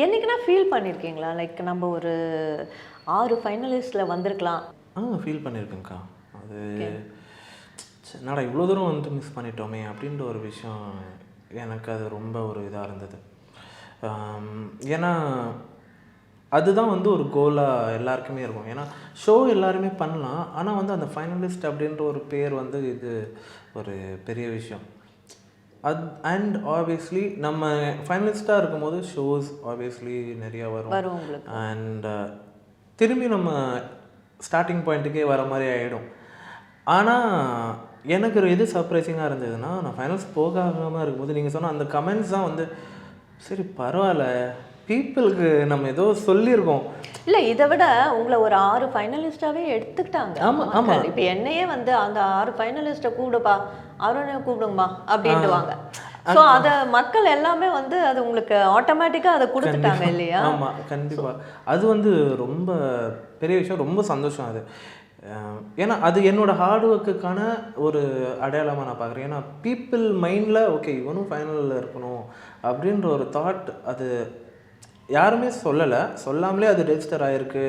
என்னைக்குன்னா feel பண்ணியிருக்கீங்களா? Like நம்ம ஒரு 6 ஃபைனலிஸ்ட்ல வந்திருக்கலாம். ஃபீல் பண்ணியிருக்கேன்க்கா. அது ஓகே. என்னடா இவ்வளோ தூரம் வந்துட்டு மிஸ் பண்ணிட்டோமே அப்படின்ற ஒரு விஷயம் எனக்கு அது ரொம்ப ஒரு இதாக இருந்தது. ஏன்னா அதுதான் வந்து ஒரு கோலாக எல்லாருக்குமே இருக்கும். ஏன்னா ஷோ எல்லாருமே பண்ணலாம். ஆனால் வந்து அந்த ஃபைனலிஸ்ட் அப்படின்ற ஒரு பேர் வந்து இது ஒரு பெரிய விஷயம். அண்ட் ஆப்வியஸ்லி நம்ம ஃபைனலிஸ்ட்டாக இருக்கும்போது ஷோஸ் ஆப்வியஸ்லி நிறையா வரும். உங்களுக்கு. அண்ட் திரும்பி நம்ம ஸ்டார்டிங் பாயிண்ட்டுக்கே வர மாதிரி ஆகிடும். ஆனால் எனக்கு எது சர்ப்ரைசிங்காக இருந்ததுன்னா, நான் ஃபைனல்ஸ் போகாமல் இருக்கும்போது நீங்கள் சொன்ன அந்த கமெண்ட்ஸ் தான் வந்து சரி பரவாயில்ல, பீப்புளுக்கு நம்ம ஏதோ சொல்லியிருக்கோம். இல்லை, இதை விட உங்களை ஒரு 6 ஃபைனலிஸ்டாகவே எடுத்துக்கிட்டாங்க. ஆமாம். இப்போ என்னையே வந்து அந்த 6 ஃபைனலிஸ்ட்டை கூப்பிடுப்பா, அருணை கூப்பிடுங்கம்மா அப்படின்ட்டுவாங்க. ஸோ அதை மக்கள் எல்லாமே வந்து அது உங்களுக்கு ஆட்டோமேட்டிக்காக அதை கொடுத்துட்டாங்க இல்லையா? ஆமாம், கண்டிப்பாக. அது வந்து ரொம்ப பெரிய விஷயம், ரொம்ப சந்தோஷம் அது. ஏன்னா அது என்னோடய ஹார்ட் ஒர்க்குக்கான ஒரு அடையாளமாக நான் பார்க்குறேன். ஏன்னா பீப்புள் மைண்டில் ஓகே இவனும் ஃபைனலில் இருக்கணும் அப்படின்ற ஒரு தாட் அது யாருமே சொல்லலை, சொல்லாமலே அது ரெஜிஸ்டர் ஆகிருக்கு.